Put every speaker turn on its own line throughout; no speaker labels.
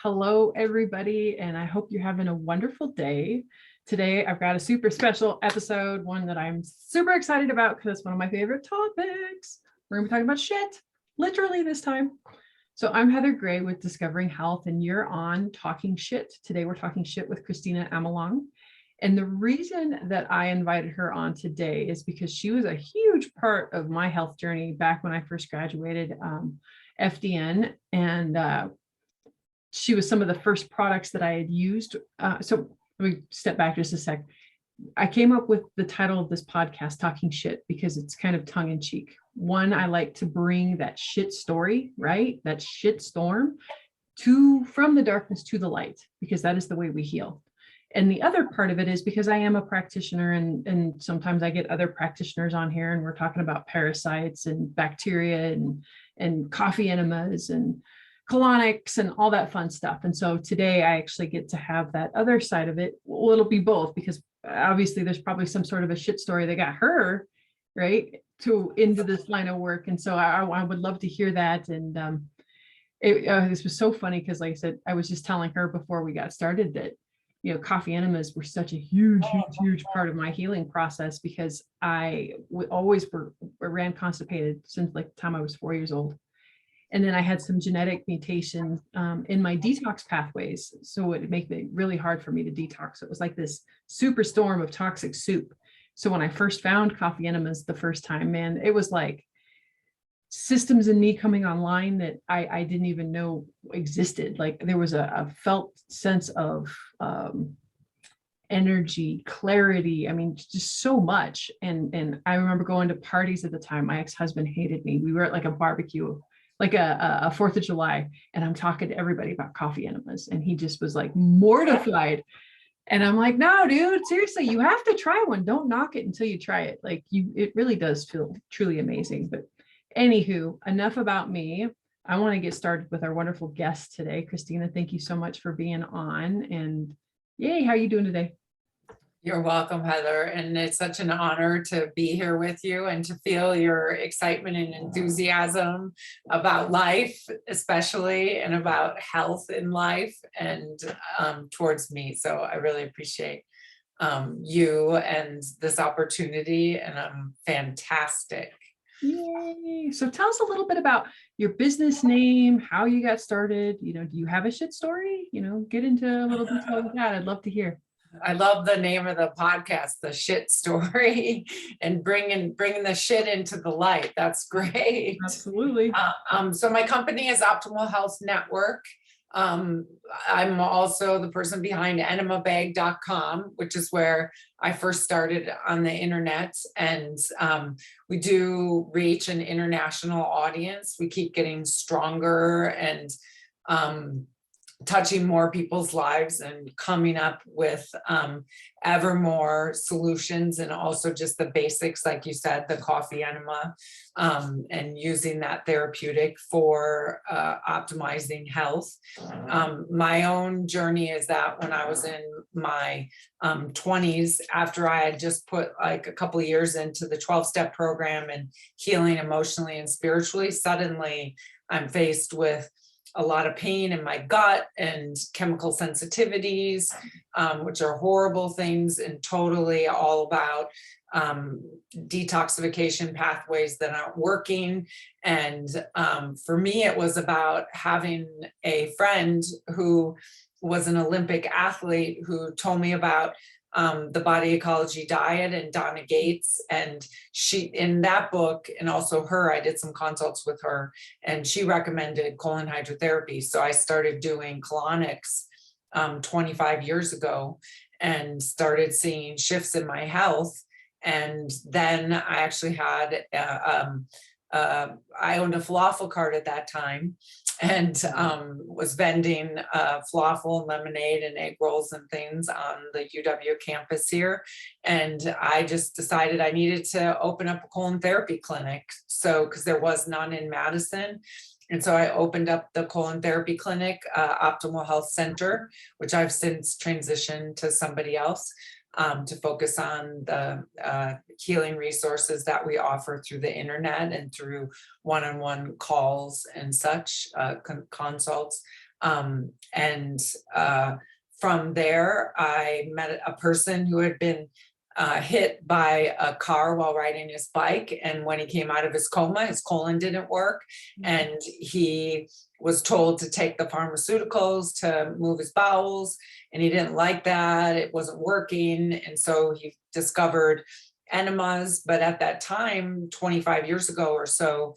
Hello, everybody, and I hope you're having a wonderful day. Today, I've got a super special episode, one that I'm super excited about because it's one of my favorite topics. We're going to be talking about shit, literally this time. So I'm Heather Gray with Discovering Health, and you're on Talking Shit. Today, we're talking shit with Kristina Amelong. And the reason that I invited her on today is because she was a huge part of my health journey back when I first graduated FDN, and she was some of the first products that I had used. So let me step back just a sec. I came up with the title of this podcast, Talking Shit, because it's kind of tongue in cheek. One, I like to bring that shit story, right? That shit storm from the darkness to the light, because that is the way we heal. And the other part of it is because I am a practitioner, and sometimes I get other practitioners on here and we're talking about parasites and bacteria and coffee enemas and colonics and all that fun stuff. And so today I actually get to have that other side of it. Well, it'll be both, because obviously there's probably some sort of a shit story that got her right into this line of work. And so I would love to hear that. And this was so funny because, like I said, I was just telling her before we got started that, you know, coffee enemas were such a huge part of my healing process, because I always ran constipated since like the time I was 4 years old. And then I had some genetic mutations in my detox pathways. So it made it really hard for me to detox. It was like this super storm of toxic soup. So when I first found coffee enemas the first time, man, it was like systems in me coming online that I didn't even know existed. Like there was a felt sense of energy, clarity. I mean, just so much. And I remember going to parties at the time. My ex-husband hated me. We were at like a barbecue, like a 4th of July, and I'm talking to everybody about coffee enemas, and he just was like mortified. And I'm like, no, dude, seriously, you have to try one. Don't knock it until you try it. Like it really does feel truly amazing. But anywho, enough about me. I want to get started with our wonderful guest today. Kristina, thank you so much for being on. And yay, how are you doing today?
You're welcome, Heather. And it's such an honor to be here with you and to feel your excitement and enthusiasm about life, especially, and about health in life and towards me. So I really appreciate you and this opportunity, and I'm fantastic.
Yay. So tell us a little bit about your business name, how you got started. You know, do you have a shit story? You know, get into a little detail with that. I'd love to hear.
I love the name of the podcast, The Shit Story, and bringing the shit into the light. That's great.
Absolutely.
So my company is Optimal Health Network. I'm also the person behind enemabag.com, which is where I first started on the internet. And we do reach an international audience. We keep getting stronger and touching more people's lives and coming up with ever more solutions, and also just the basics, like you said, the coffee enema, and using that therapeutic for optimizing health. My own journey is that when I was in my 20s, after I had just put like a couple of years into the 12-step program and healing emotionally and spiritually, suddenly I'm faced with a lot of pain in my gut and chemical sensitivities, which are horrible things, and totally all about detoxification pathways that aren't working. And for me, it was about having a friend who was an Olympic athlete who told me about the body ecology diet and Donna Gates. And she, in that book, and also her, I did some consults with her, and she recommended colon hydrotherapy. So I started doing colonics 25 years ago and started seeing shifts in my health. And then I actually had, I owned a falafel cart at that time, and was vending falafel and lemonade and egg rolls and things on the UW campus here. And I just decided I needed to open up a colon therapy clinic. So, because there was none in Madison. And so I opened up the colon therapy clinic, Optimal Health Center, which I've since transitioned to somebody else. To focus on the healing resources that we offer through the internet and through one-on-one calls and such, consults. And from there, I met a person who had been hit by a car while riding his bike. And when he came out of his coma, his colon didn't work. And he was told to take the pharmaceuticals to move his bowels. And he didn't like that. It wasn't working. And so he discovered enemas. But at that time, 25 years ago or so,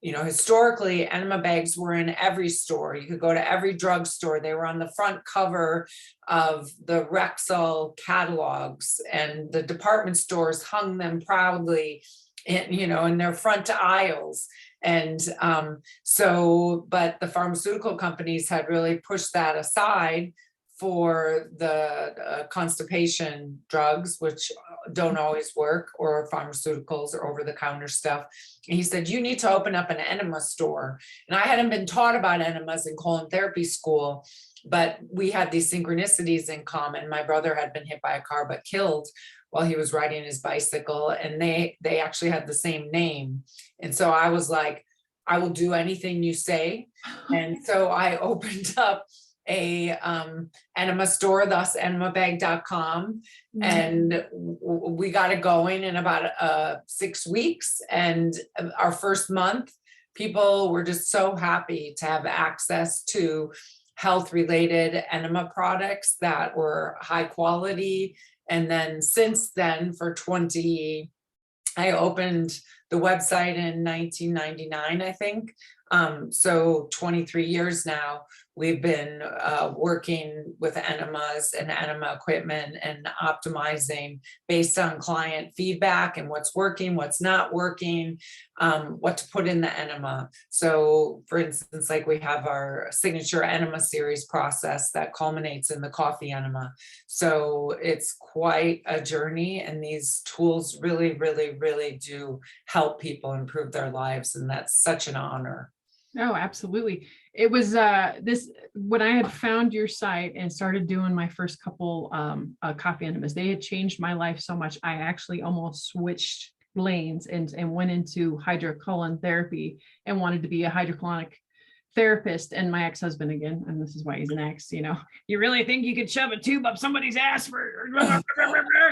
historically, enema bags were in every store. You could go to every drugstore. They were on the front cover of the Rexall catalogs, and the department stores hung them proudly in their front aisles. And but the pharmaceutical companies had really pushed that aside for the constipation drugs, which don't always work, or pharmaceuticals or over-the-counter stuff. And he said, you need to open up an enema store. And I hadn't been taught about enemas in colon therapy school, but we had these synchronicities in common. My brother had been hit by a car but killed while he was riding his bicycle, and they actually had the same name. And so I was like, I will do anything you say. And so I opened up a enema store, thus enemabag.com, and we got it going in about 6 weeks. And our first month, people were just so happy to have access to health related enema products that were high quality. And then since then, I opened the website in 1999, I think. So 23 years now, we've been working with enemas and enema equipment and optimizing based on client feedback and what's working, what's not working, what to put in the enema. So for instance, like we have our signature enema series process that culminates in the coffee enema. So it's quite a journey, and these tools really, really, really do help people improve their lives. And that's such an honor.
Oh, absolutely. It was when I had found your site and started doing my first couple coffee enemas, they had changed my life so much. I actually almost switched lanes and went into hydrocolon therapy and wanted to be a hydrocolonic therapist. And my ex-husband, again, and this is why he's an ex, you really think you could shove a tube up somebody's ass for,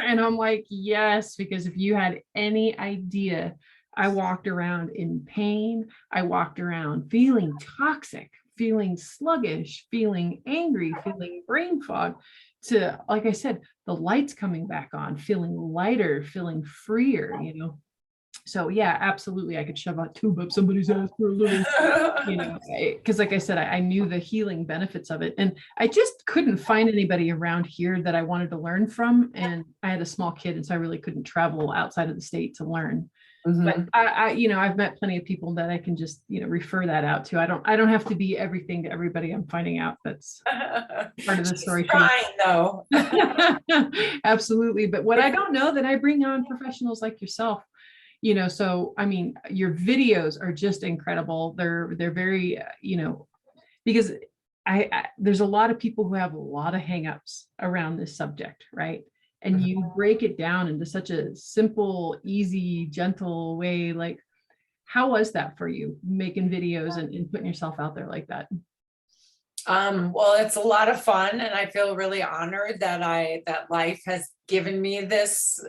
and I'm like, yes, because if you had any idea, I walked around in pain. I walked around feeling toxic, feeling sluggish, feeling angry, feeling brain fog, to, like I said, the lights coming back on, feeling lighter, feeling freer, So yeah, absolutely. I could shove a tube up somebody's ass for a little, because like I said, I knew the healing benefits of it. And I just couldn't find anybody around here that I wanted to learn from. And I had a small kid, and so I really couldn't travel outside of the state to learn. But I've met plenty of people that I can just, refer that out to. I don't have to be everything to everybody. I'm finding out that's part of the story.
Trying though.
Absolutely. But what I don't know, that I bring on professionals like yourself, so, I mean, your videos are just incredible. They're very, because there's a lot of people who have a lot of hangups around this subject, right? And you break it down into such a simple, easy, gentle way. Like, how was that for you, making videos and putting yourself out there like that?
Well, it's a lot of fun, and I feel really honored that life has given me this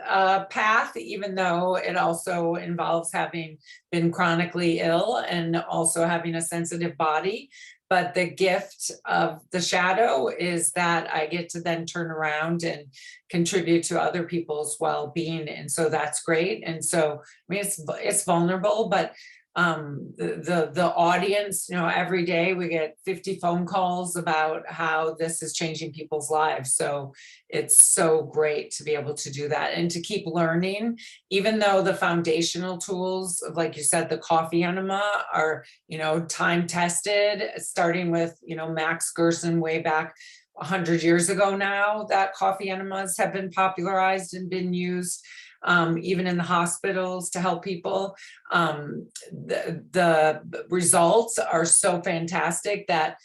path, even though it also involves having been chronically ill and also having a sensitive body. But the gift of the shadow is that I get to then turn around and contribute to other people's well-being. And so that's great. And so, I mean, it's vulnerable, but the audience, every day we get 50 phone calls about how this is changing people's lives. So it's so great to be able to do that and to keep learning, even though the foundational tools, like you said, the coffee enema are, time tested, starting with, Max Gerson way back 100 years ago now, that coffee enemas have been popularized and been used. Even in the hospitals to help people. The results are so fantastic that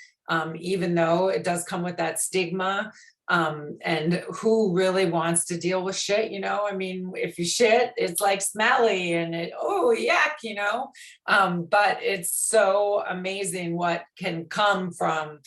even though it does come with that stigma, And who really wants to deal with shit, you know? I mean, if you shit, it's like smelly and oh, yuck, you know? But it's so amazing what can come from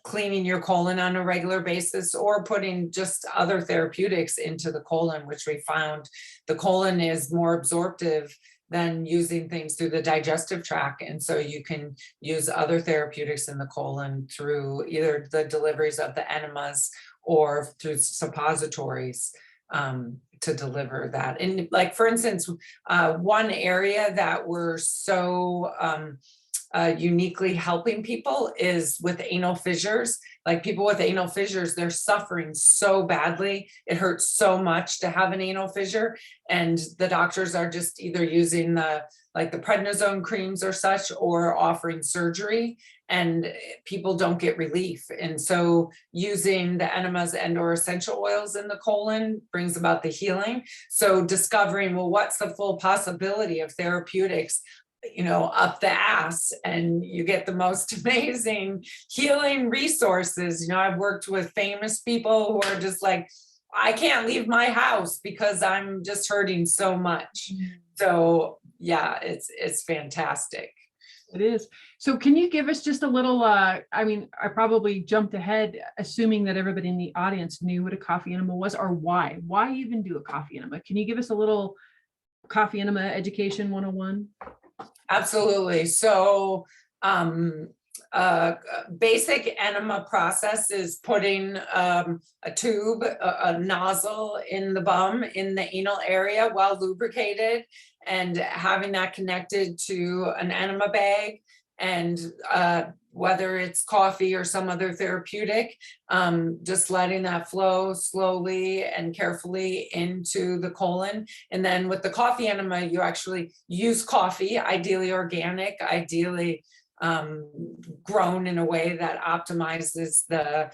cleaning your colon on a regular basis, or putting just other therapeutics into the colon, which we found the colon is more absorptive than using things through the digestive tract. And so you can use other therapeutics in the colon through either the deliveries of the enemas or through suppositories to deliver that. And like, for instance, one area that we're so uniquely helping people is with anal fissures. Like, people with anal fissures, they're suffering so badly. It hurts so much to have an anal fissure. And the doctors are just either using the prednisone creams or such, or offering surgery, and people don't get relief. And so using the enemas and or essential oils in the colon brings about the healing. So discovering, well, what's the full possibility of therapeutics, you know, up the ass, and you get the most amazing healing resources. You know, I've worked with famous people who are just like, I can't leave my house because I'm just hurting so much. So yeah, it's fantastic.
It is. So can you give us just a little, I mean, I probably jumped ahead assuming that everybody in the audience knew what a coffee enema was, or why even do a coffee enema? Can you give us a little coffee enema education 101?
Absolutely. So basic enema process is putting a tube, a nozzle in the bum, in the anal area, well lubricated, and having that connected to an enema bag, and whether it's coffee or some other therapeutic, just letting that flow slowly and carefully into the colon. And then with the coffee enema, you actually use coffee, ideally organic, ideally grown in a way that optimizes the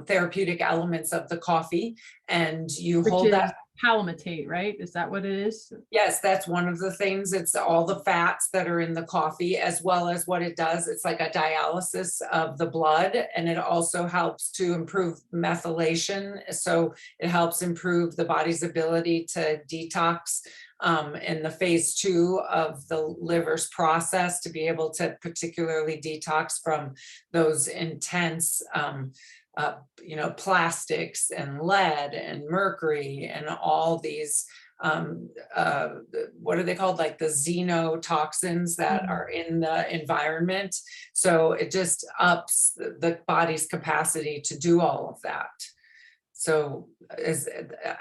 therapeutic elements of the coffee. And you hold that.
Palmitate, right? Is that what it is?
Yes, that's one of the things. It's all the fats that are in the coffee, as well as what it does. It's like a dialysis of the blood, and it also helps to improve methylation. So it helps improve the body's ability to detox in the phase 2 of the liver's process, to be able to particularly detox from those intense you know, plastics and lead and mercury and all these what are they called, like the xenotoxins that are in the environment. So it just ups the body's capacity to do all of that. So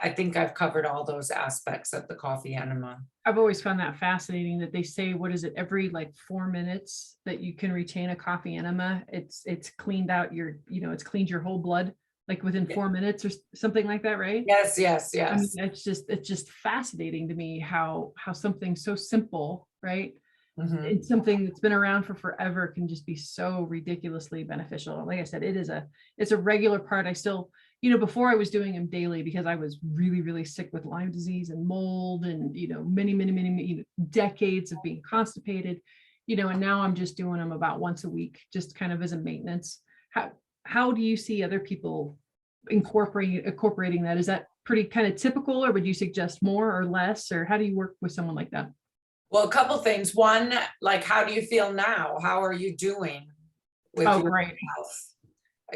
I think I've covered all those aspects of the coffee enema.
I've always found that fascinating that they say, what is it, every like 4 minutes that you can retain a coffee enema, it's cleaned out your, you know, it's cleaned your whole blood, like within 4 minutes or something like that, right?
Yes, yes,
I mean,
yes.
it's just fascinating to me how something so simple, right?
Mhm.
It's something that's been around for forever can just be so ridiculously beneficial. Like I said, it's a regular part. I still, you know, before I was doing them daily because I was really, really sick with Lyme disease and mold and, you know, many decades of being constipated, you know, and now I'm just doing them about once a week, just kind of as a maintenance. How do you see other people incorporating that? Is that pretty kind of typical, or would you suggest more or less, or how do you work with someone like that?
Well, a couple things. One, like, how do you feel now? How are you doing with your
Great.
health?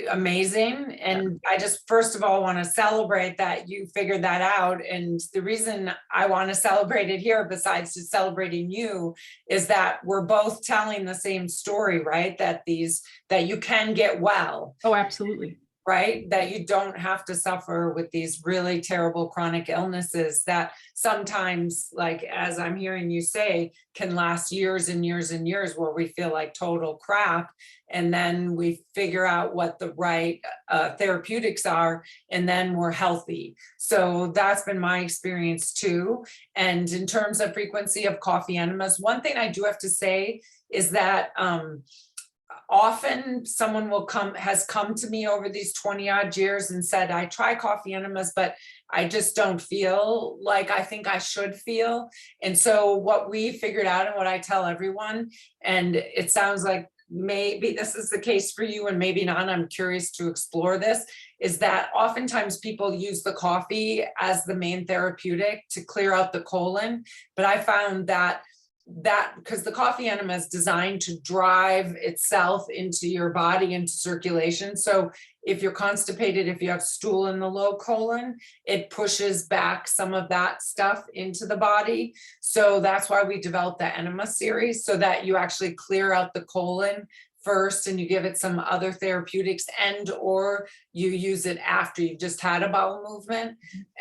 Amazing. And I just, first of all, want to celebrate that you figured that out. And the reason I want to celebrate it here, besides just celebrating you, is that we're both telling the same story, right? That you can get well.
Oh, absolutely.
Right? That you don't have to suffer with these really terrible chronic illnesses that sometimes, like, as I'm hearing you say, can last years and years and years, where we feel like total crap. And then we figure out what the right therapeutics are, and then we're healthy. So that's been my experience too. And in terms of frequency of coffee enemas, one thing I do have to say is that often someone has come to me over these 20 odd years and said, I try coffee enemas, but I just don't feel like I think I should feel. And so what we figured out, and what I tell everyone, and it sounds like maybe this is the case for you and maybe not, I'm curious to explore this, is that oftentimes people use the coffee as the main therapeutic to clear out the colon. But I found that because the coffee enema is designed to drive itself into your body, into circulation. So if you're constipated, if you have stool in the low colon, it pushes back some of that stuff into the body. So that's why we developed the enema series, so that you actually clear out the colon first and you give it some other therapeutics, and or you use it after you've just had a bowel movement,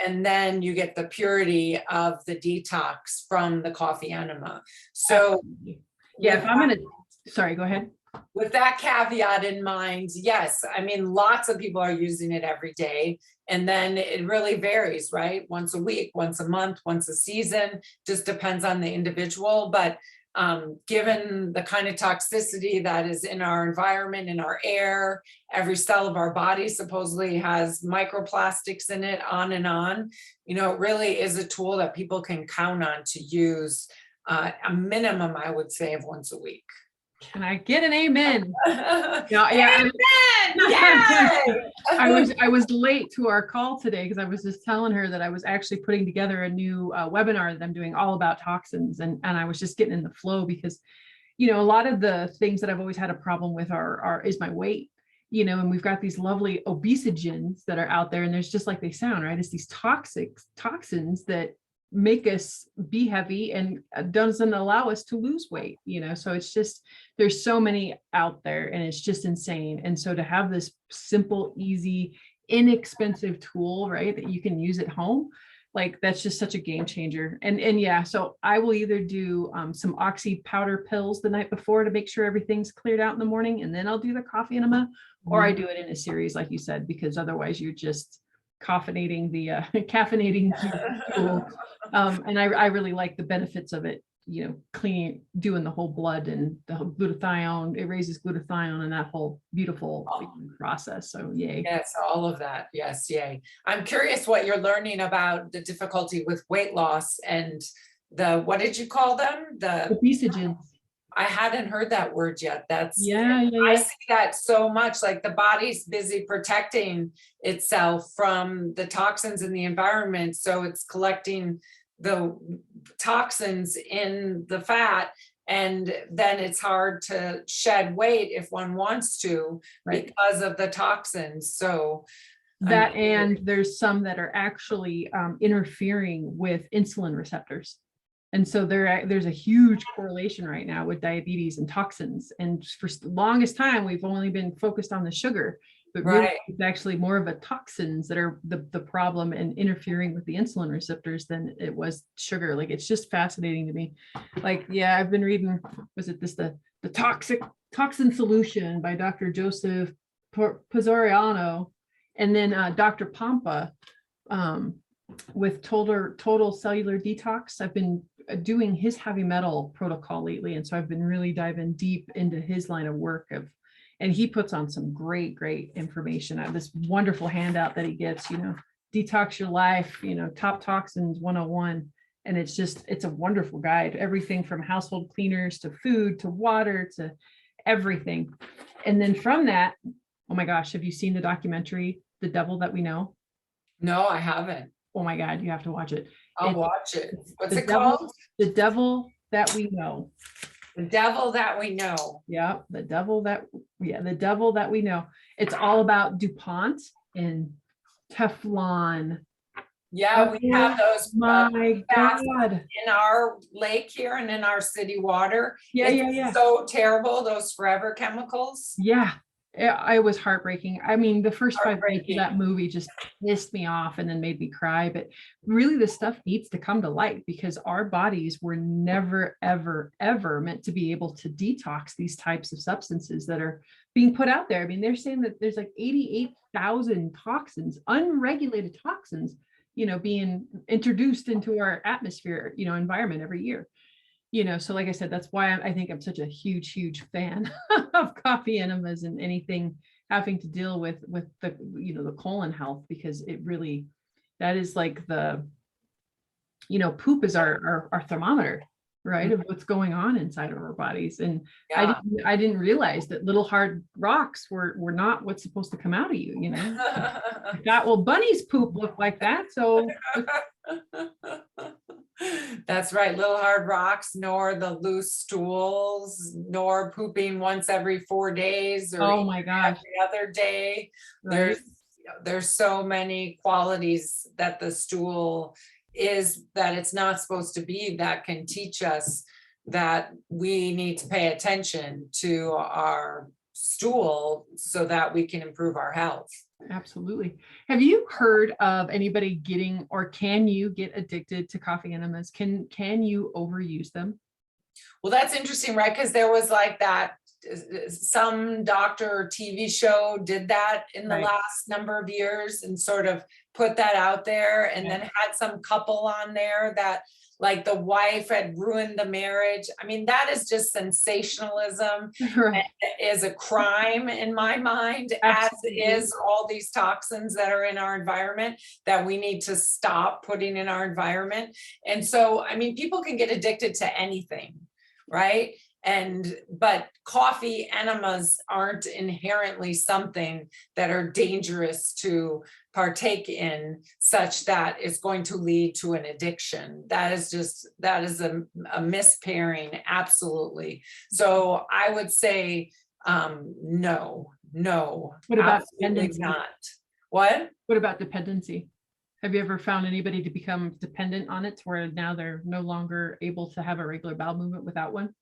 and then you get the purity of the detox from the coffee enema. So
yeah, if I'm gonna, sorry, go ahead.
With that caveat in mind, yes, I mean, lots of people are using it every day, and then it really varies, right? Once a week, once a month, once a season, just depends on the individual. But given the kind of toxicity that is in our environment, in our air, every cell of our body supposedly has microplastics in it, on and on, you know, it really is a tool that people can count on to use a minimum, I would say, of once a week.
Can I get an amen?
Yeah,
I was late to our call today because I was just telling her that I was actually putting together a new webinar that I'm doing all about toxins, and I was just getting in the flow because, you know, a lot of the things that I've always had a problem with is my weight, you know, and we've got these lovely obesogens that are out there, and there's just like they sound, right? It's these toxins that make us be heavy and doesn't allow us to lose weight, you know. So it's just, there's so many out there and it's just insane. And so to have this simple, easy, inexpensive tool, right, that you can use at home, like that's just such a game changer. And yeah, so I will either do some oxy powder pills the night before to make sure everything's cleared out in the morning, and then I'll do the coffee enema, or I do it in a series like you said, because otherwise you're just caffeinating the tool. And I really like the benefits of it, you know, cleaning, doing the whole blood and the whole glutathione, it raises glutathione and that whole beautiful process. So yay.
Yes, all of that. Yes, yay. I'm curious what you're learning about the difficulty with weight loss and what did you call them? The
obesogens.
I hadn't heard that word yet.
Yeah.
I see that so much, like the body's busy protecting itself from the toxins in the environment. So it's collecting the toxins in the fat, and then it's hard to shed weight if one wants to, right, because of the toxins. So
that, and there's some that are actually interfering with insulin receptors. And so there's a huge correlation right now with diabetes and toxins. And for the longest time, we've only been focused on the sugar, but really it's actually more of a toxins that are the problem and interfering with the insulin receptors than it was sugar. Like, it's just fascinating to me. Like, yeah, I've been reading, the toxin solution by Dr. Joseph Pizzariano, and then Dr. Pompa with total cellular detox. I've been doing his heavy metal protocol lately, and so I've been really diving deep into his line of work and he puts on some great information. I have this wonderful handout that he gets, you know, detox your life, you know, top toxins 101, and it's a wonderful guide, everything from household cleaners to food to water to everything. And then from that, oh my gosh, have you seen the documentary The Devil That We Know?
No, I haven't.
Oh my God, you have to watch it.
I'll watch it. What's it called?
The Devil That We Know.
The Devil That We Know.
Yeah, the Devil That We Know. It's all about DuPont and Teflon.
Yeah, we have those.
My God.
In our lake here and in our city water.
Yeah.
So terrible, those forever chemicals.
Yeah. It was heartbreaking. I mean, the first 5 minutes of that movie just pissed me off and then made me cry. But really, this stuff needs to come to light because our bodies were never, ever, ever meant to be able to detox these types of substances that are being put out there. I mean, they're saying that there's like 88,000 toxins, unregulated toxins, you know, being introduced into our atmosphere, you know, environment every year. You know, so like I said, that's why I think I'm such a huge fan of coffee enemas and anything having to deal with the, you know, the colon health, because it really, that is like the, you know, poop is our thermometer. right, of what's going on inside of our bodies. And
Yeah.
I didn't realize that little hard rocks were not what's supposed to come out of you, you know. I thought, well, bunnies poop look like that, so
That's right. Little hard rocks, nor the loose stools, nor pooping once every 4 days or
oh
even
my gosh,
every other day.
right?
There's so many qualities that the stool is that it's not supposed to be that can teach us that we need to pay attention to our stool so that we can improve our health.
Absolutely. Have you heard of anybody getting, or can you get addicted to coffee enemas? Can you overuse them?
Well, that's interesting, right? Because there was like that, some doctor or TV show did that in the
Right.
last number of years and sort of put that out there, and
Yeah.
then had some couple on there that like the wife had ruined the marriage. I mean, that is just sensationalism.
Right.
Is a crime in my mind, as
Absolutely.
is all these toxins that are in our environment that we need to stop putting in our environment. And so, I mean, people can get addicted to anything, right? But coffee enemas aren't inherently something that are dangerous to partake in, such that it's going to lead to an addiction. That is a mispairing, absolutely. So I would say, no,
What about
absolutely
dependency?
not. What?
What about dependency? Have you ever found anybody to become dependent on it to where now they're no longer able to have a regular bowel movement without one?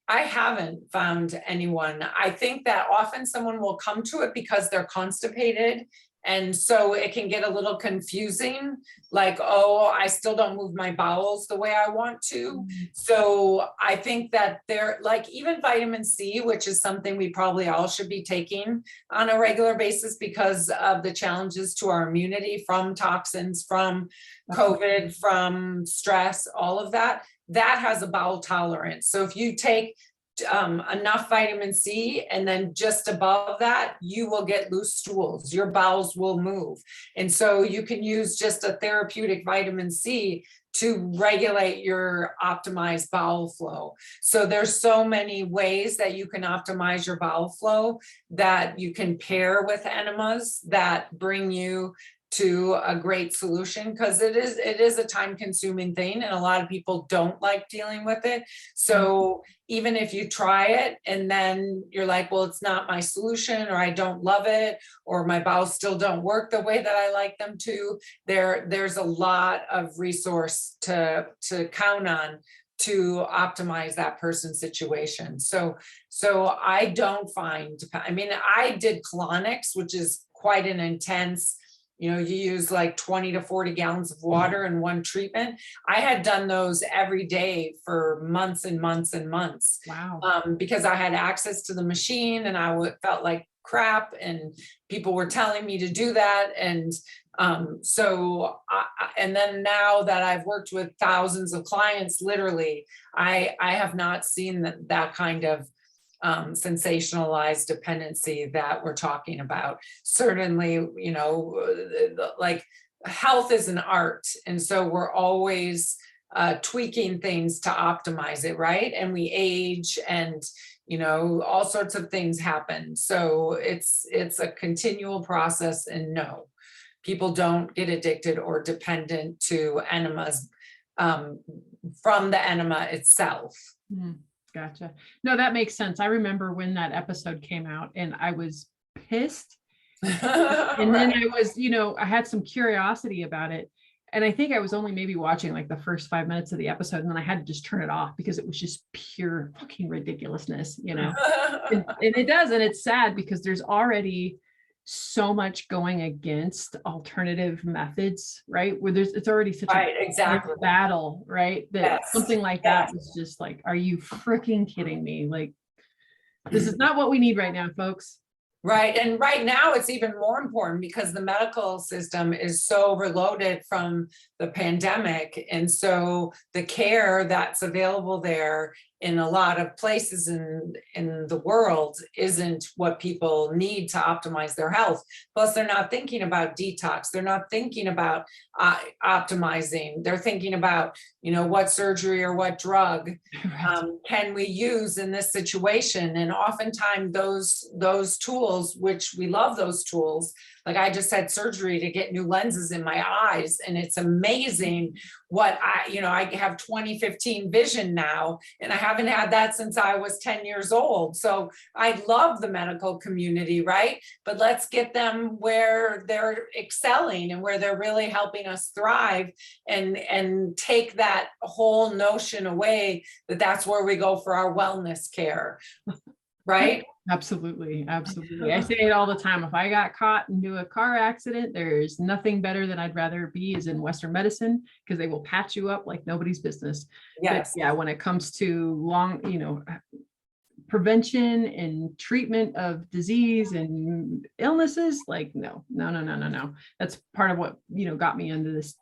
I haven't found anyone. I think that often someone will come to it because they're constipated. And so it can get a little confusing, like, oh, I still don't move my bowels the way I want to. So I think that they're like, even vitamin C, which is something we probably all should be taking on a regular basis because of the challenges to our immunity from toxins, from COVID, from stress, all of that. That has a bowel tolerance. So if you take enough vitamin C and then just above that, you will get loose stools. Your bowels will move. And so you can use just a therapeutic vitamin C to regulate your optimized bowel flow. So there's so many ways that you can optimize your bowel flow that you can pair with enemas that bring you to a great solution, because it is a time consuming thing and a lot of people don't like dealing with it. So even if you try it and then you're like, well, it's not my solution, or I don't love it, or my bowels still don't work the way that I like them to, there's a lot of resource to count on to optimize that person's situation. So I don't find, I mean, I did colonics, which is quite an intense, you use like 20 to 40 gallons of water in one treatment. I had done those every day for months and months and months.
Wow.
Because I had access to the machine and I felt like crap and people were telling me to do that. And and then now that I've worked with thousands of clients, literally, I have not seen that kind of sensationalized dependency that we're talking about. Certainly, like health is an art. And so we're always tweaking things to optimize it, right? And we age and, all sorts of things happen. So it's a continual process. And no, people don't get addicted or dependent to enemas from the enema itself.
Gotcha. No, that makes sense. I remember when that episode came out and I was pissed. And then I was, I had some curiosity about it. And I think I was only maybe watching like the first 5 minutes of the episode, and then I had to just turn it off because it was just pure fucking ridiculousness, and it does. And it's sad because there's already so much going against alternative methods, right? Where it's already such a battle, right? That something like that was just like, are you freaking kidding me? Like, this is not what we need right now, folks.
Right. And right now it's even more important because the medical system is so overloaded from the pandemic. And so the care that's available there in a lot of places in the world isn't what people need to optimize their health. Plus, they're not thinking about detox. They're not thinking about optimizing. They're thinking about, what surgery or what drug
Right.
can we use in this situation? And oftentimes those tools, which we love those tools, like I just had surgery to get new lenses in my eyes, and it's amazing what I have 20/15 vision now, and I haven't had that since I was 10 years old. So I love the medical community, right? But let's get them where they're excelling and where they're really helping us thrive, and take that whole notion away that that's where we go for our wellness care, right?
Absolutely. Absolutely. I say it all the time. If I got caught into a car accident, there's nothing better than I'd rather be is in Western medicine, because they will patch you up like nobody's business.
Yes.
But yeah, when it comes to long, prevention and treatment of disease and illnesses, like no. That's part of what got me into this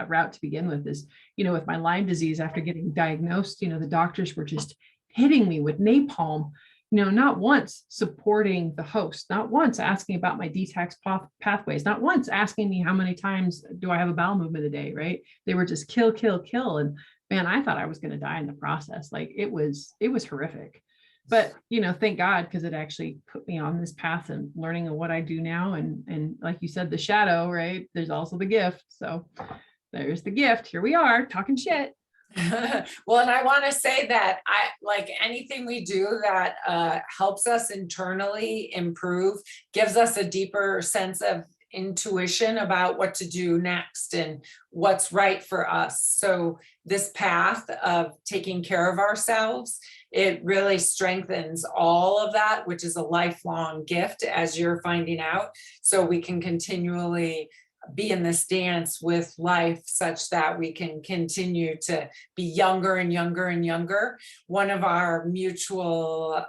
route to begin with. Is with my Lyme disease, after getting diagnosed, the doctors were just hitting me with napalm, not once supporting the host, not once asking about my detox pathways, not once asking me how many times do I have a bowel movement a day, right? They were just kill. And man, I thought I was going to die in the process. Like it was horrific. But, thank God, because it actually put me on this path and learning of what I do now. And like you said, the shadow, right? There's also the gift. So there's the gift. Here we are talking shit.
Well, and I want to say that I like anything we do that helps us internally improve, gives us a deeper sense of intuition about what to do next and what's right for us. So this path of taking care of ourselves, it really strengthens all of that, which is a lifelong gift, as you're finding out. So we can continually be in this dance with life such that we can continue to be younger and younger and younger. One of our mutual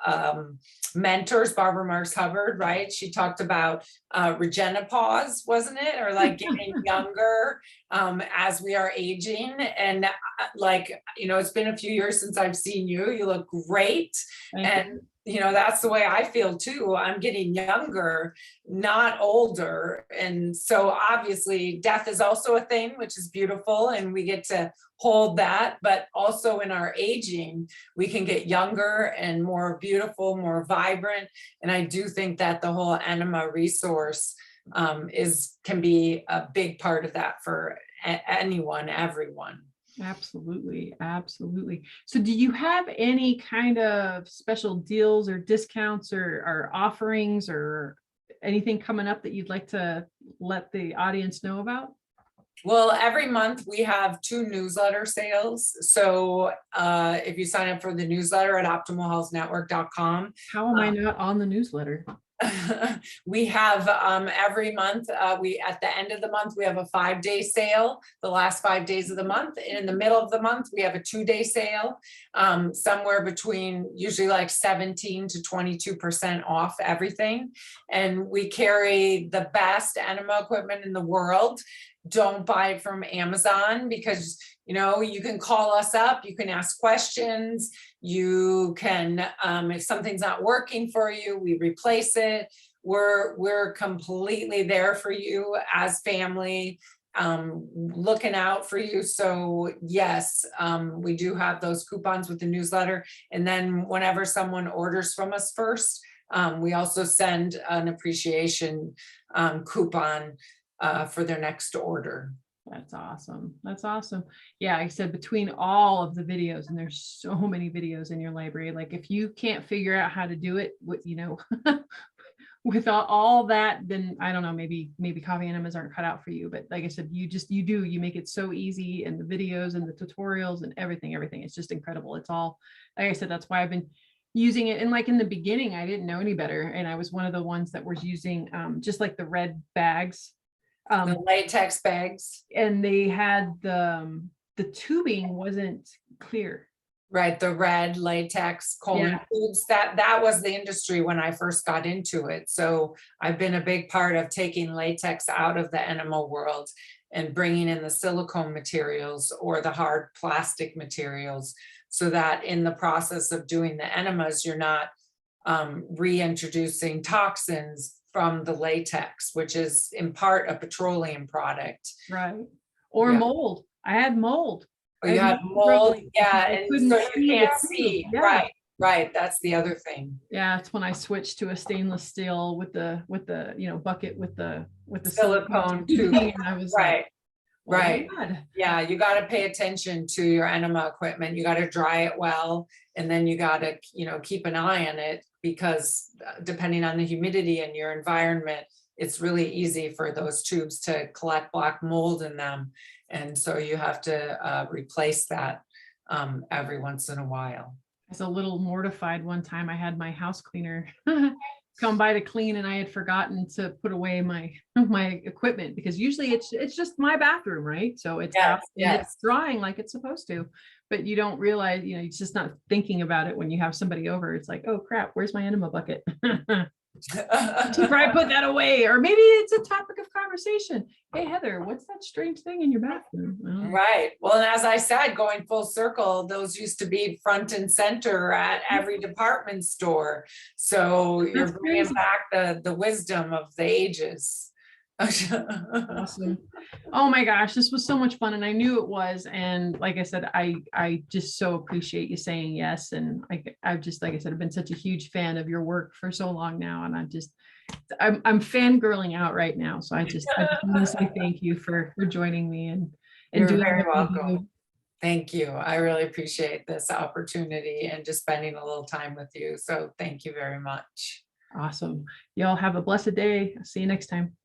mentors, Barbara Marks Hubbard, right? She talked about regenopause, wasn't it? Or like getting younger as we are aging. And it's been a few years since I've seen you. You look great. And that's the way I feel too. I'm getting younger, not older. And so obviously death is also a thing, which is beautiful. And we get to hold that, but also in our aging, we can get younger and more beautiful, more vibrant. And I do think that the whole Enema resource can be a big part of that for anyone, everyone.
Absolutely. So do you have any kind of special deals or discounts or offerings or anything coming up that you'd like to let the audience know about?
Well, every month we have 2 newsletter sales. So if you sign up for the newsletter at optimalhealthnetwork.com.
How am I not on the newsletter?
We have every month, at the end of the month, we have a 5-day sale, the last 5 days of the month. And in the middle of the month, we have a 2-day sale, somewhere between usually like 17 to 22% off everything. And we carry the best enema equipment in the world. Don't buy it from Amazon because, you can call us up, you can ask questions, you can, if something's not working for you, we replace it. We're completely there for you as family, looking out for you. So yes, we do have those coupons with the newsletter. And then whenever someone orders from us first, we also send an appreciation coupon for their next order.
That's awesome. Yeah, like I said, between all of the videos, and there's so many videos in your library, like if you can't figure out how to do it, with all that, then I don't know, maybe coffee enemas aren't cut out for you. But like I said, you make it so easy, and the videos and the tutorials and everything, it's just incredible. It's all, like I said, that's why I've been using it. And like in the beginning, I didn't know any better. And I was one of the ones that was using just like the red bags.
The latex bags.
And they had the tubing wasn't clear.
Right, the red latex colon foods, that was the industry when I first got into it. So I've been a big part of taking latex out of the enema world and bringing in the silicone materials or the hard plastic materials so that in the process of doing the enemas, you're not reintroducing toxins from the latex, which is in part a petroleum product.
Right. Or
Yeah.
mold. I had mold.
Or
I
you
had
had
mold
mold,
growing
yeah,
because I
and
couldn't
so you
see the
can't
tube.
see,
Yeah.
right, that's the other thing.
Yeah, it's when I switched to a stainless steel with the bucket with the
Silicone tube,
tubing, and I was like,
right,
oh my
right.
God.
Yeah, you got to pay attention to your enema equipment. You got to dry it well, and then you got to, keep an eye on it, because depending on the humidity in your environment, it's really easy for those tubes to collect black mold in them. And so you have to replace that every once in a while.
I was a little mortified one time. I had my house cleaner come by to clean, and I had forgotten to put away my equipment, because usually it's just my bathroom, right? So it's out and it's drying like it's supposed to, but you don't realize, it's just not thinking about it when you have somebody over. It's like, oh crap, where's my enema bucket? To probably put that away, or maybe it's a topic of conversation. Hey Heather, what's that strange thing in your bathroom?
Right. Well, and as I said, going full circle, those used to be front and center at every department store. So you're bringing back the wisdom of the ages.
Awesome. Oh my gosh, this was so much fun, and I knew it was. And like I said, I just so appreciate you saying yes. And I've just, like I said, I've been such a huge fan of your work for so long now, and I'm fangirling out right now. So I just want to say thank you for joining me and
You're
doing
very
what you
welcome.
do.
Thank you. I really appreciate this opportunity and just spending a little time with you. So thank you very much.
Awesome. Y'all have a blessed day. See you next time.